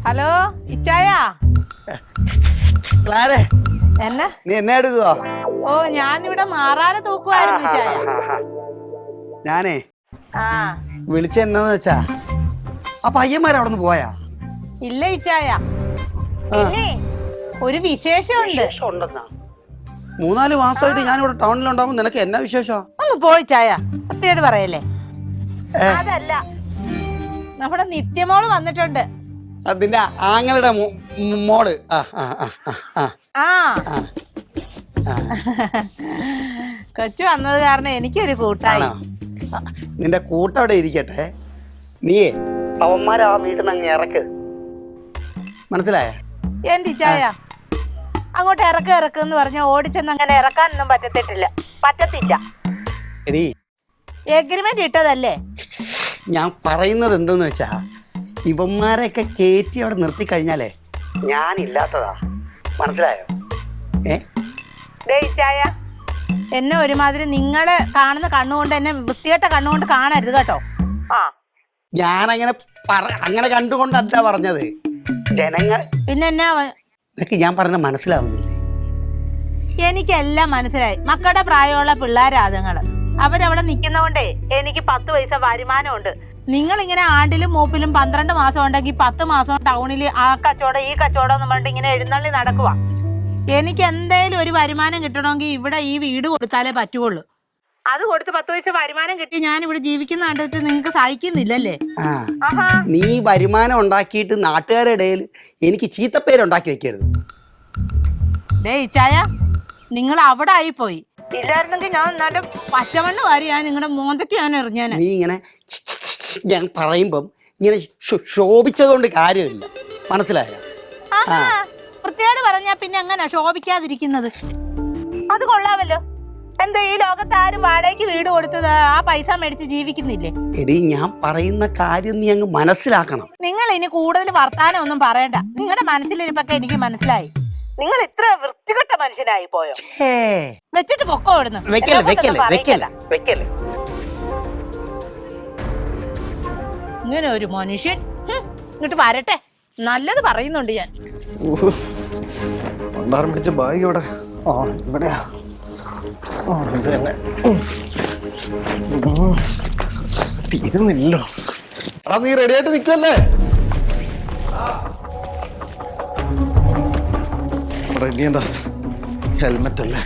Hello ഇച്ചായ. ക്ലാരേ, എന്നാ നീ എന്നെ എടുക്കുവോ? ഓ ഞാനിവിടെ മാറാതെ തൂക്കുവായിരുന്നു ഇച്ചായ. ഞാനേ ആ വിളിച്ചെന്നാന്ന് വെച്ചാ ആ പയ്യന്മാർ അവിടെ നിന്ന് പോയാ? ഇല്ല ഇച്ചായ, ഒരു വിശേഷമുണ്ട്. 3-4 മാസമായിട്ട് ഞാനിവിടെ ടൗണിലുണ്ടാവുമ്പോ നിനക്ക് എന്നാ വിശേഷം? ഒന്ന് പോയിച്ചായ, സത്യമായിട്ട് പറയല്ലേ. അതല്ല, നമ്മുടെ നിത്യമോള് വന്നിട്ടുണ്ട്. അതിന്റെ ആങ്ങളുടെ മോള്. കൊച്ചു വന്നത് കാരണം എനിക്കൊരു കൂട്ടായി. നിന്റെ കൂട്ടവിടെ ഇരിക്കട്ടെ, നീയേ അവന്മാരെ ആ വീട്ടിൽ നിന്ന് അങ്ങ് ഇറക്ക്. മനസ്സിലായ? എന്റെ ഇച്ചായ, അങ്ങോട്ട് ഇറക്കെന്ന് പറഞ്ഞ ഓടിച്ചെന്ന് അങ്ങനെ ഇറക്കാനൊന്നും പറ്റത്തില്ല. എടീ, എഗ്രിമെന്റ് ഇട്ടതല്ലേ. ഞാൻ പറയുന്നത് എന്തെന്ന് വെച്ചാ, ഇവന്മാരെയൊക്കെ കയറ്റി അവിടെ നിർത്തി കഴിഞ്ഞാലേ ഞാനില്ലാത്തതാ. മനസ്സിലായോ? എന്നെ ഒരുമാതിരി നിങ്ങളെ കാണുന്ന കണ്ണുകൊണ്ട് എന്നെ വൃത്തികെട്ട കണ്ണുകൊണ്ട് കാണരുത് കേട്ടോ. ഞാനങ്ങനെ അങ്ങനെ കണ്ടുകൊണ്ടല്ല പറഞ്ഞത്. ജനങ്ങൾ പിന്നെ എന്നാ നിനക്ക് ഞാൻ പറഞ്ഞ മനസ്സിലാവുന്നില്ലേ? എനിക്കെല്ലാം മനസ്സിലായി. മക്കളുടെ പ്രായമുള്ള പിള്ളേരാതുങ്ങള് അവരവിടെ നിൽക്കുന്നോണ്ടേ എനിക്ക് 10 പൈസ വരുമാനമുണ്ട്. നിങ്ങളിങ്ങനെ ആണ്ടിലും മൂപ്പിലും 12 മാസം ഉണ്ടെങ്കിൽ 10 മാസം ടൗണിൽ ആ കച്ചവടം ഈ കച്ചവടം എന്ന് പറഞ്ഞിട്ട് ഇങ്ങനെ എഴുന്നള്ളി നടക്കുക. എനിക്ക് എന്തായാലും ഒരു വരുമാനം കിട്ടണമെങ്കിൽ ഇവിടെ ഈ വീട് കൊടുത്താലേ പറ്റുള്ളൂ. അത് കൊടുത്ത് 10 പൈസ വരുമാനം കിട്ടി ഞാൻ ഇവിടെ ജീവിക്കുന്ന കണ്ടിട്ട് നിങ്ങൾക്ക് സഹിക്കുന്നില്ലല്ലേ? നീ വരുമാനം ഉണ്ടാക്കിയിട്ട് നാട്ടുകാരുടെ ഇടയിൽ എനിക്ക് ചീത്തപ്പേരുണ്ടാക്കി വെക്കരുത്. ഇച്ചായ, നിങ്ങൾ അവിടെ ആയിപ്പോയി. ഇല്ലായിരുന്നെങ്കിൽ ഞാൻ എന്നാലും പച്ചമണ്ണ് വാരി ഞാൻ നിങ്ങളുടെ മോന്തയ്ക്ക് ഞാൻ എറിഞ്ഞാന്. നീ ഇങ്ങനെ ഞാൻ പറയുമ്പം ഇങ്ങനെ ശോഭിച്ചതുകൊണ്ട് കാര്യമില്ല. മനസ്സിലായോ? വൃത്തിയോട് പറഞ്ഞാ പിന്നെ എങ്ങനെ ശോഭിക്കാതിരിക്കുന്നത്? അത് കൊള്ളാമല്ലോ. എന്താ ഈ ലോകത്ത് ആരും വാടകയ്ക്ക് വീട് കൊടുത്തത് ആ പൈസ മേടിച്ച് ജീവിക്കുന്നില്ലേ? എടീ, ഞാൻ പറയുന്ന കാര്യം നീ അങ്ങ് മനസ്സിലാക്കണം. നിങ്ങൾ ഇനി കൂടുതൽ വർത്താനം ഒന്നും പറയണ്ട. നിങ്ങളുടെ മനസ്സിലിരിപ്പൊക്കെ എനിക്ക് മനസ്സിലായി. നിങ്ങൾ ഇത്ര വൃത്തികെട്ട മനുഷ്യനായി പോയോ? വെച്ചിട്ട് പൊക്കോ ഇടുന്നു. ഇങ്ങനെ ഒരു മനുഷ്യൻ ഇങ്ങോട്ട് വരട്ടെ. നല്ലത് പറയുന്നുണ്ട് ഞാൻ. പിടിച്ച ബാഗ് ഇവിടെ ഇവിടെയാ. തീരുന്നില്ലോ. എടാ, നീ റെഡി ആയിട്ട് നിൽക്കല്ലേ? റെഡി എന്താ? ഹെൽമെറ്റ് അല്ലേ?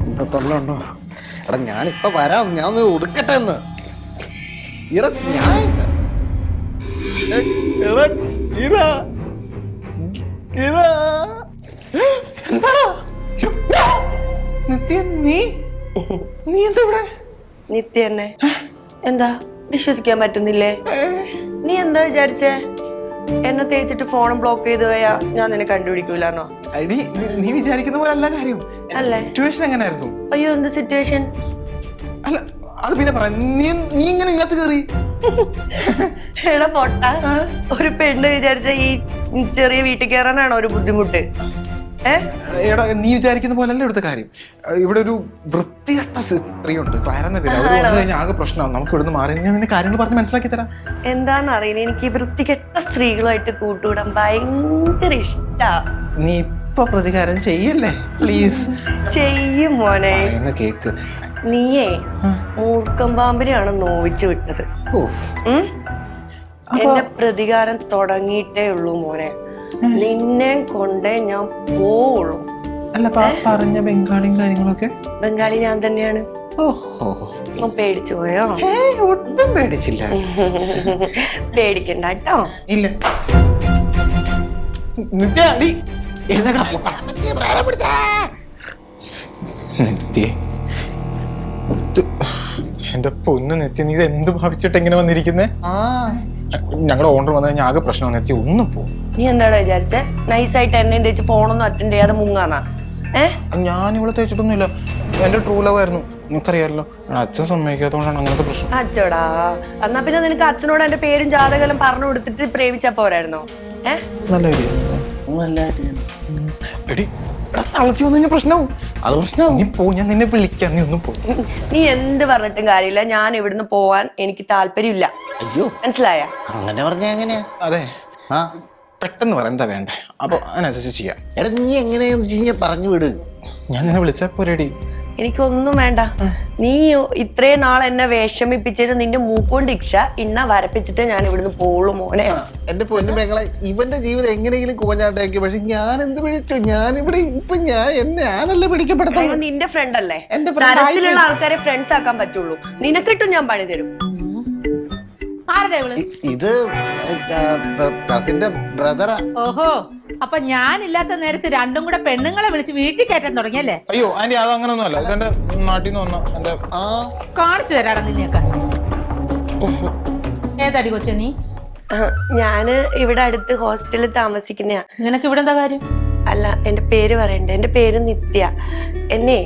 എന്താ തള്ളുണ്ടോ? എടാ, ഞാനിപ്പോ വരാം. ഞാൻ ഒന്ന് ഉടുക്കട്ടെ എന്ന്. എടാ, ഞാൻ നീ എന്താ ഇവിടെ? നിത്യ തന്നെ. എന്താ വിശ്വസിക്കാൻ പറ്റുന്നില്ലേ? നീ എന്താ വിചാരിച്ചേ? എന്നെ തേച്ചിട്ട് ഫോൺ ബ്ലോക്ക് ചെയ്ത് പോയാ ഞാൻ നിന്നെ കണ്ടുപിടിക്കൂലെന്നോ? നീ വിചാരിക്കുന്ന പോലെ അല്ല കാര്യം. അല്ലേ? സിറ്റുവേഷൻ എങ്ങനെയായിരുന്നു? അയ്യോ, എന്ത് സിറ്റുവേഷൻ? അല്ല, അത് പിന്നെ പറയാം. നീ ഇങ്ങനെ ഇതിനകത്ത് കയറി? എടാ പൊട്ട, ഒരു പെണ്ണ് വിചാരിച്ച ഈ ചെറിയ വീട്ടിൽ കയറാനാണോ ഒരു ബുദ്ധിമുട്ട്? എടാ, നീ വിചാരിക്കുന്ന പോലെ അല്ല ഇവിടുത്തെ കാര്യം. ഇവിടെ ഒരു വൃത്തികെട്ട സ്ത്രീയുണ്ട്, ക്ലാരെന്ന പേര്. അവർ വന്നു കഴിഞ്ഞാൽ ആകെ പ്രശ്നമാണ്. നമുക്ക് ഇവിടുന്ന് മാറി ഞാൻ നിന്റെ കാര്യങ്ങൾ പറഞ്ഞ് മനസ്സിലാക്കി തരാം. എന്താന്ന് അറിയില്ല, എനിക്ക് ഈ വൃത്തികെട്ട സ്ത്രീകളുമായിട്ട് കൂട്ടുകൂടാൻ ഭയങ്കര ഇഷ്ടാ. നീ ഇപ്പൊ പ്രതികാരം ചെയ്യല്ലേ പ്ലീസ്? ചെയ്യും മോനെ. കേക്ക്. നീയേ മൂർക്കം പാമ്പിനെയാണ് നോവിച്ചു വിട്ടത്. എന്റെ പ്രതികാരം തുടങ്ങിയിട്ടേ ഉള്ളൂ മോനെ. നിന്നെ കൊണ്ടേ ഞാൻ പോവുള്ളൂ. അല്ല, പറഞ്ഞ ബംഗാളിയും കാര്യങ്ങളൊക്കെ? ബംഗാളി ഞാൻ തന്നെയാണ്. ഓഹോ, പേടിച്ചു പോയോ? ഒട്ടും പേടിച്ചില്ല. പേടിക്കണ്ട കേട്ടോ. ഇല്ല. എന്റെ പൊന്ന് നെത്തി, നീ ഇത് എന്ത് ഭാവിച്ചിട്ട് എങ്ങനെ വന്നിരിക്കുന്നേ? ഞങ്ങളുടെ ഓണർ വന്നു കഴിഞ്ഞാൽ ആകെ പ്രശ്നം. നെത്തി ഒന്നും പോകും. നീ എന്താടാ വിചാരിച്ചേ? നൈസായിട്ട് എന്നെ തേച്ച് ഫോണൊന്നും അറ്റൻഡ് ചെയ്യാതെ മുങ്ങാന്നാ? ഞാൻ ഇവിടെ തേച്ചിട്ടൊന്നുമില്ല. എന്റെ ട്രൂ ലവ് ആയിരുന്നു, നിനക്കറിയാമല്ലോ. അച്ഛൻ സമ്മതിക്കാത്തതുകൊണ്ടാണ് അങ്ങനത്തെ പ്രശ്നം. അച്ഛടാ, എന്നാ പിന്നെ നിനക്ക് അച്ഛനോട് എന്റെ പേരും ജാതകം പറഞ്ഞു കൊടുത്തിട്ട് പ്രേമിച്ചാ പോരായിരുന്നോ? നല്ല എടി തളച്ചു വന്നു കഴിഞ്ഞാൽ പ്രശ്നവും. അത് പ്രശ്നവും. നീ പോ, ഞാൻ നിന്നെ വിളിക്കാം, നീ ഒന്ന് പോ. നീ എന്ത് പറഞ്ഞിട്ടും കാര്യമില്ല, ഞാൻ ഇവിടുന്ന് പോവാൻ എനിക്ക് താല്പര്യമില്ല. അയ്യോ, മനസ്സിലായ? അങ്ങനെ പറഞ്ഞ എങ്ങനെയാ? അതെ, ആ പെട്ടെന്ന് പറ എന്താ വേണ്ടേ, അപ്പൊ അതിനനുസരിച്ച് ചെയ്യാം. എടാ നീ എങ്ങനെയാ പറഞ്ഞു വിട്. ഞാൻ നിന്നെ വിളിച്ചാ പോരേടി. എനിക്കൊന്നും വേണ്ട. നീ ഇത്രയും നാൾ എന്നെ വിഷമിപ്പിച്ചിട്ട് നിന്റെ മൂക്കൊണ്ട് ഇക്ഷ ഇണ്ണ വരപ്പിച്ചിട്ട് ഞാൻ ഇവിടുന്ന് പോളൂ മോനെ. എന്റെ പൊന്നു പെങ്ങളെ, ഇവന്റെ ജീവിതം എങ്ങനെയെങ്കിലും കോഞ്ഞാട്ടാക്കി. പക്ഷെ ഞാൻ എന്ത് പിടിച്ചു? ഞാനിവിടെ ഇപ്പൊ ഞാനല്ലേ പിടിക്കപ്പെടുത്തുള്ളൂ. നിന്റെ ഫ്രണ്ട് അല്ലേ? എന്റെ friend തരത്തിലുള്ള ആൾക്കാരെ ഫ്രണ്ട്സ് ആക്കാൻ പറ്റുള്ളൂ. നിനക്കിട്ടും ഞാൻ പണി തരും. ആരുടെ ഇവള്? ഇത് കസിന്റെ ബ്രദറാ. ഓഹോ, അപ്പൊ ഞാനില്ലാത്ത നേരത്ത് രണ്ടും കൂടെ പെണ്ണുങ്ങളെ വിളിച്ച് വീട്ടിൽ കയറ്റാൻ തുടങ്ങിയല്ലേ? അയ്യോ ആന്റി, അത് അങ്ങനൊന്നും അല്ല. ഇതെന്റെ നാട്ടിൽ നിന്ന് വന്ന എന്റെ കാണിച്ചു തരാടാ നിന്നെയൊക്കെ. ഏതടി കൊച്ചെ നീ? ഞാന് ഇവിടെ അടുത്ത് ഹോസ്റ്റലിൽ താമസിക്കുന്നയാ. നിനക്ക് ഇവിടെ എന്താ കാര്യം? അല്ല, എന്റെ പേര് പറയണ്ടേ? എന്റെ പേര് നിത്യ. എന്നെ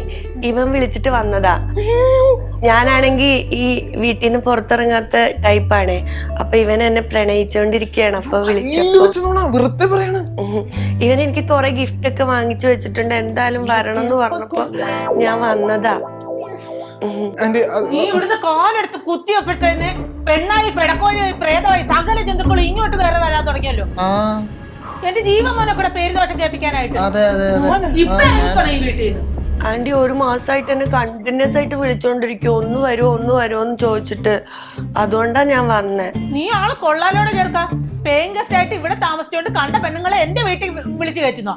ഇവൻ വിളിച്ചിട്ട് വന്നതാ. ഞാനാണെങ്കി ഈ വീട്ടിൽ നിന്ന് പുറത്തിറങ്ങാത്ത ടൈപ്പാണ്. അപ്പൊ ഇവൻ എന്നെ പ്രണയിച്ചോണ്ടിരിക്കയാണ്. അപ്പൊ വിളിച്ചപ്പോ ഇവൻ എനിക്ക് കുറെ ഗിഫ്റ്റ് ഒക്കെ വാങ്ങിച്ചു വെച്ചിട്ടുണ്ട്. എന്തായാലും വരണം എന്ന് പറഞ്ഞപ്പോ ഞാൻ വന്നതാ. നീ ഇവിടുന്ന് കോലെടുത്ത് കുത്തിയപ്പോഴത്തേന് പെണ്ണായി പെടക്കോഴി പ്രേതമായി സകല ജന്തുക്കളും ഇങ്ങോട്ട് കയറി വരാൻ തുടങ്ങിയല്ലോ. എന്റെ ജീവൻ മോനെ കൂടെ പേര് ദോഷം കേൾപ്പിക്കാനായിട്ട് ഇപ്പൊ ഈ വീട്ടിൽ നിന്ന്. ആന്റി 1 മാസമായിട്ട് എന്നെ കണ്ടിന്യൂസ് ആയിട്ട് വിളിച്ചോണ്ടിരിക്കും, ഒന്ന് വരുമോ എന്ന് ചോദിച്ചിട്ട്. അതുകൊണ്ടാ ഞാൻ വന്നേ. നീ ആള് കൊള്ളാലോടെ ചേർക്ക. പേയിങ് ഗസ്റ്റ് ആയിട്ട് ഇവിടെ താമസിച്ചോണ്ട് കണ്ട പെണ്ണുങ്ങളെ എന്റെ വീട്ടിൽ വിളിച്ചു കയറ്റുന്നോ?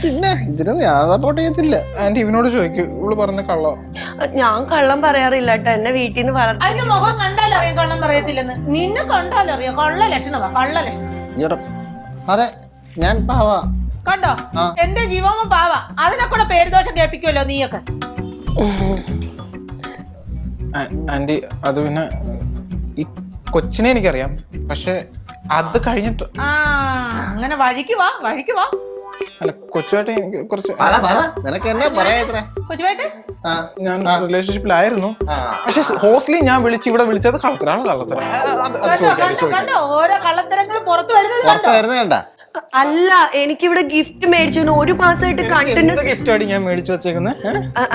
പിന്നെ ഇതിനൊന്നും ഞാൻ സപ്പോർട്ട് ചെയ്യത്തില്ല. ആന്റി ഇവനോട് ചോദിക്കും, ഇവള് പറഞ്ഞ കള്ള. ഞാൻ കള്ളം പറയാറില്ല കേട്ടോ. എന്നെ വീട്ടിൽ നിന്ന് വളർത്തി. അതിന്റെ മുഖം കണ്ടാലറിയാം കള്ളം പറയത്തില്ലെന്ന്. നിന്നെ കണ്ടാലറിയാം കള്ള ലക്ഷണമാ, കള്ള ലക്ഷണം. അതെ, ഞാൻ പാവാ. കണ്ടോ, എന്റെ ജീവമ പാവ. അതിനെ കൂടെ പേര് ദോഷം കേൾപ്പിക്കുമല്ലോ നീയൊക്കെ. ആന്റി അത് പിന്നെ ഈ കൊച്ചിനെ എനിക്കറിയാം, പക്ഷെ അത് കഴിഞ്ഞിട്ട് അങ്ങനെ വഴിക്ക് വാ. അല്ല, കൊച്ചുമായിട്ട് എനിക്ക് കുറച്ച് നിനക്ക് എന്നാ പറയാ? കൊച്ചുമായിട്ട് ഞാൻ റിലേഷൻഷിപ്പിലായിരുന്നു. പക്ഷെ ഹോസ്റ്റലിൽ ഞാൻ ഇവിടെ വിളിച്ചത് കള്ളത്തരാണ്. കണ്ടോ ഓരോ കള്ളത്തരങ്ങൾ പുറത്തു വരുന്നത് കണ്ട. അല്ല, എനിക്കിവിടെ ഗിഫ്റ്റ് മേടിച്ചു. 1 മാസമായിട്ട് കണ്ടിന്യൂസ് ഗിഫ്റ്റ് ആയിട്ട് ഞാൻ മേടിച്ചു വെച്ചേക്കുന്നത്.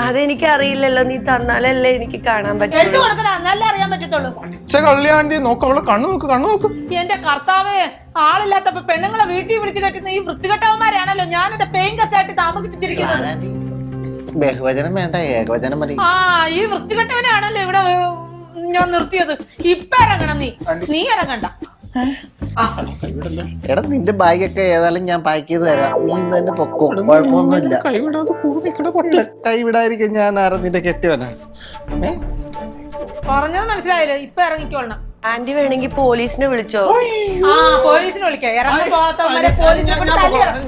അതെനിക്ക് അറിയില്ലല്ലോ. നീ തന്നാലല്ലേ എനിക്ക് കാണാൻ പറ്റും. എടുത്തു കൊടുക്കണം, എന്നല്ലേ അറിയാൻ പറ്റത്തുള്ളൂ. കള്ളിയാണ്ടി നോക്ക്, അവളെ കണ്ണു നോക്ക്. എന്റെ കർത്താവേ, ആളില്ലാത്തപ്പോ പെണ്ണുങ്ങളെ വീട്ടിൽ വിളിച്ചു കെട്ടുന്ന ഈ വൃത്തികെട്ടവന്മാരാണല്ലോ ഞാൻ എന്റെ പേയിങ് ഗസ്റ്റ് ആയിട്ട് താമസിപ്പിച്ചിരിക്കുന്നത്. ബഹുവചനം വേണ്ട, ഏകവചനം മതി. ഈ വൃത്തികെട്ടവനാണല്ലോ ഇവിടെ ഞാൻ നിർത്തിയത്. ഇപ്പൊ ഇറങ്ങണം നീ ഇറങ്ങണ്ട. എടാ നിന്റെ ബാഗൊക്കെ ഏതായാലും ഞാൻ പാക്ക് ചെയ്ത് തരാം. നീ തന്നെ പൊക്കോ, കുഴപ്പമൊന്നുമില്ല. കൈവിടാതിരിക്കും. ഞാൻ ആരാ നിന്റെ കെട്ടിവനാ? പറഞ്ഞത് മനസ്സിലായല്ലോ. ഇപ്പൊ ഇറങ്ങിക്കോളണം. ആന്റി വേണമെങ്കിൽ പോലീസിനെ വിളിച്ചോ? പോലീസിനെ വിളിക്കാം.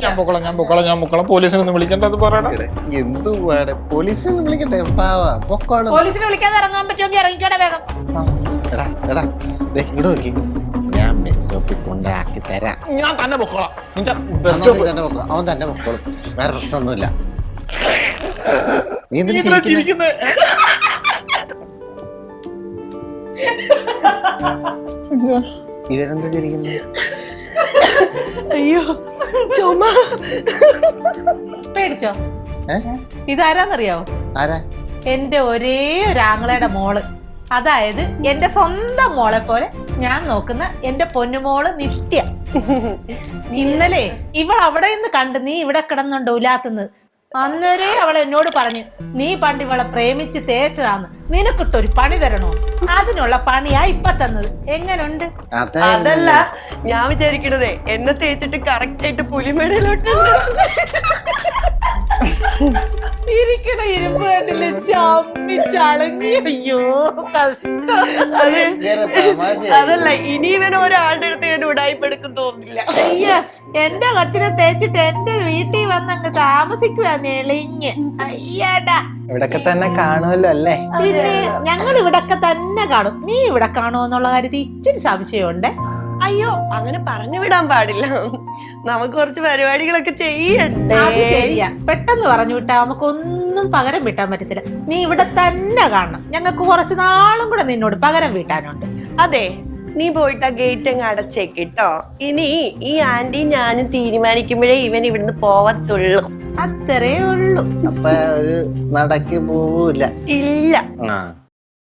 ഞാൻ പൊക്കോളാം. പോലീസിനൊന്നും വിളിക്കണ്ടത് പറയണ. എന്തു പോലീസിനെ വിളിക്കട്ടെ? പാവാ, പൊക്കോളാം. പോലീസിനെ വിളിക്കാതെ ഇറങ്ങാൻ പറ്റുമെങ്കിൽ ഇറങ്ങിക്കോടെ വേഗം. എടാ ഇവിടെ നോക്കി, ഞാൻ ബസ് സ്റ്റോപ്പിൽ കൊണ്ടാക്കി തരാം. ഞാൻ തന്നെ പൊക്കോളാം. അവൻ തന്നെ പൊക്കോളും, വേറെ പ്രശ്നമൊന്നുമില്ല. നീ ഇവരെന്താ ചിരിക്കുന്നത്? അയ്യോ, ചുമ. പേടിച്ചോ? ഇതാരാന്നറിയാവോ? ആരാ? എന്റെ ഒരേ ഒരു ആങ്ങളയുടെ മോള്. അതായത് എന്റെ സ്വന്തം മോളെ പോലെ ഞാൻ നോക്കുന്ന എന്റെ പൊന്നുമോള് നിത്യ. ഇന്നലെ ഇവൾ അവിടെ നിന്ന് കണ്ട് നീ ഇവിടെ കിടന്നുണ്ടോ ഉലാത്തുന്നത്. അന്നേരേ അവൾ എന്നോട് പറഞ്ഞു, നീ പണ്ട് ഇവളെ പ്രേമിച്ച് തേച്ചതാന്ന്, നിനക്കിട്ടൊരു പണി തരണോ? അതിനുള്ള പണിയാ ഇപ്പൊ തന്നത്. എങ്ങനുണ്ട്? അതല്ല ഞാൻ വിചാരിക്കണതേ, എന്നെ തേച്ചിട്ട് കറക്റ്റ് ആയിട്ട് പുലിമേടയിലോട്ട് ഇരിക്കണ ഇരുമ്പ് കണ്ടില്ലേ, ചമ്മി ചളങ്ങി. അയ്യോ കഷ്ടം. അതല്ല, ഇനി ഇവൻ ഒരാളുടെ അടുത്ത് ഞാൻ ഉടായിപ്പെടുക്കും തോന്നില്ല. അയ്യ, എന്റെ കൊച്ചിനെ തേച്ചിട്ട് എന്റെ വീട്ടിൽ വന്നങ്ങ് താമസിക്കുക നെളിഞ്ഞ്. അയ്യടാ, ഇവിടൊക്കെ തന്നെ കാണുമല്ലോ അല്ലേ? പിന്നെ ഞങ്ങൾ ഇവിടൊക്കെ തന്നെ കാണും. നീ ഇവിടെ കാണുമോ എന്നുള്ള കാര്യത്തിൽ ഇച്ചിരി സംശയമുണ്ട്. അയ്യോ, അങ്ങനെ പറഞ്ഞു വിടാൻ പാടില്ല. നമുക്ക് കുറച്ച് പരിപാടികളൊക്കെ ചെയ്യണ്ടേ? അത് ശരിയാ, പെട്ടെന്ന് പറഞ്ഞു വിട്ടാ നമുക്കൊന്നും പകരം വീട്ടാൻ പറ്റത്തില്ല. നീ ഇവിടെ തന്നെ കാണണം. ഞങ്ങൾക്ക് കുറച്ച് നാളും കൂടെ നിന്നോട് പകരം വീട്ടാനുണ്ട്. അതെ, നീ പോയിട്ട് ആ ഗേറ്റ് അങ്ങ് അടച്ചേക്കിട്ടോ. ഇനി ഈ ആന്റി ഞാനും തീരുമാനിക്കുമ്പോഴേ ഇവൻ ഇവിടുന്ന് പോവത്തുള്ളൂ. അത്രേ ഉള്ളൂ. അപ്പൊ ഒരു നടക്ക് പോവൂല. ഇല്ല. ആ